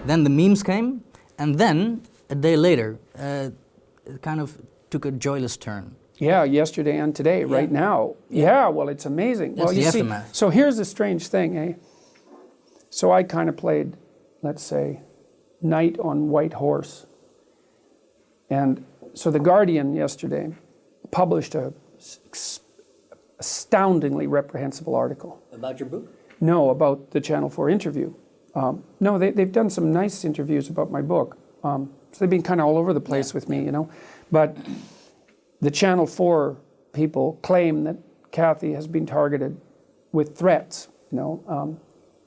Then the memes came, and then a day later, it kind of took a joyless turn. Yeah, yesterday and today, right now. Yeah, well, it's amazing. That's well, you the see, aftermath. so here's the strange thing, eh? So I kind of played, let's say, knight on white horse. And so The Guardian yesterday published a astoundingly reprehensible article. About your book? No, about the Channel 4 interview. No, they've done some nice interviews about my book. So they've been kind of all over the place with me, you know. But the Channel 4 people claim that Kathy has been targeted with threats, you know.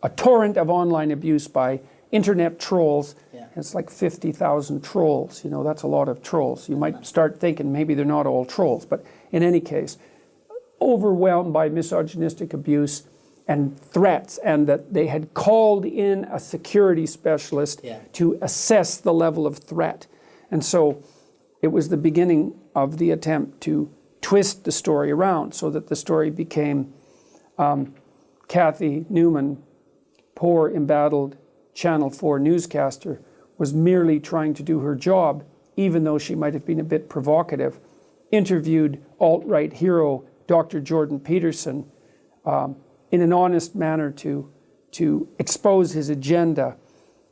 A torrent of online abuse by internet trolls. Yeah. It's like 50,000 trolls, you know, that's a lot of trolls. You might start thinking maybe they're not all trolls, but in any case, overwhelmed by misogynistic abuse and threats, and that they had called in a security specialist to assess the level of threat. And so it was the beginning of the attempt to twist the story around so that the story became Kathy Newman, poor, embattled Channel 4 newscaster, was merely trying to do her job, even though she might have been a bit provocative, interviewed alt-right hero Dr. Jordan Peterson in an honest manner to expose his agenda,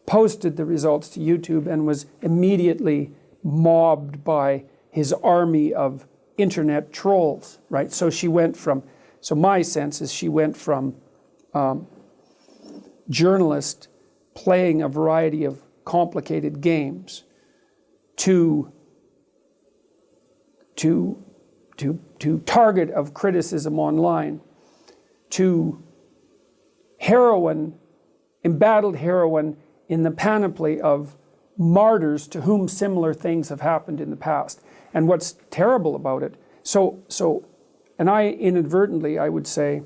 posted the results to YouTube, and was immediately mobbed by his army of internet trolls, right? So she went from, so my sense is she went from journalist playing a variety of complicated games to target of criticism online, to heroine, embattled heroine in the panoply of martyrs to whom similar things have happened in the past. And what's terrible about it, and I inadvertently, I would say,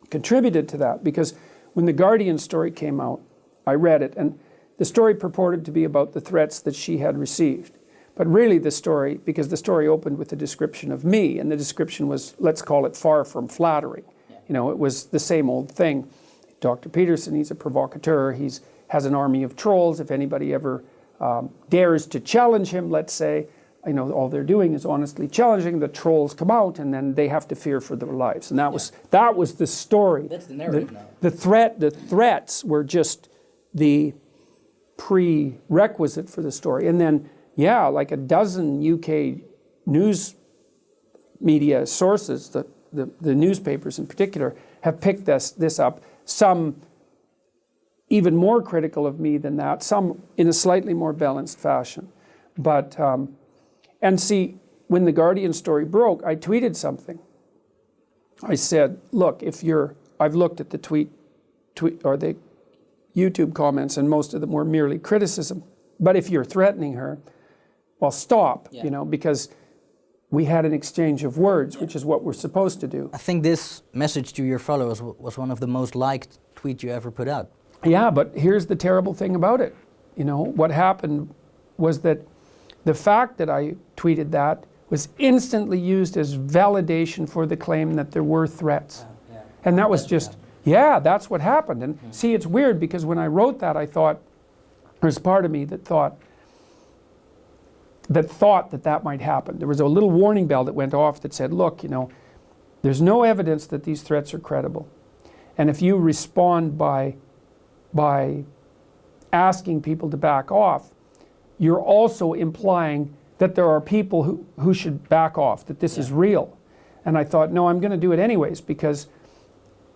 contributed to that, because when the Guardian story came out, I read it, and the story purported to be about the threats that she had received. But really the story, because the story opened with a description of me, and the description was, let's call it, far from flattering. You know, it was the same old thing. Dr. Peterson, he's a provocateur, has an army of trolls. If anybody ever dares to challenge him, let's say, you know, all they're doing is honestly challenging, the trolls come out, and then they have to fear for their lives. And that was the story. That's the narrative now. The threats were just the prerequisite for the story. And then, yeah, like a dozen UK news media sources, the newspapers in particular, have picked this up. Some even more critical of me than that, some in a slightly more balanced fashion. But, and see, when the Guardian story broke, I tweeted something. I said, look, I've looked at the tweet or the YouTube comments, and most of them were merely criticism. But if you're threatening her, well, stop, you know, because we had an exchange of words, which is what we're supposed to do. I think this message to your followers was one of the most liked tweets you ever put out. Yeah, but here's the terrible thing about it. You know, what happened was that the fact that I tweeted that was instantly used as validation for the claim that there were threats. And that was just, that's what happened. And see, it's weird, because when I wrote that, I thought, there's part of me that thought that might happen. There was a little warning bell that went off that said, look, you know, there's no evidence that these threats are credible. And if you respond by asking people to back off, you're also implying that there are people who should back off, that this is real. And I thought, no, I'm going to do it anyways, because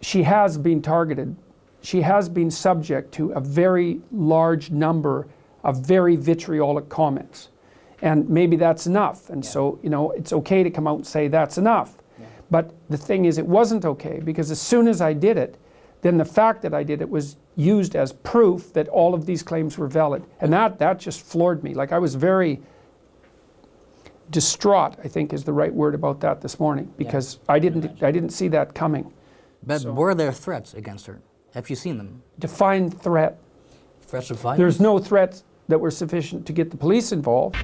she has been targeted. She has been subject to a very large number of very vitriolic comments. And maybe that's enough. And so, you know, it's okay to come out and say that's enough. But the thing is, it wasn't okay, because as soon as I did it, then the fact that I did it was used as proof that all of these claims were valid. And that just floored me. Like, I was very distraught, I think is the right word, about that this morning, because I didn't see that coming. But were there threats against her? Have you seen them? Define threat. Threats of violence? There's no threats that were sufficient to get the police involved.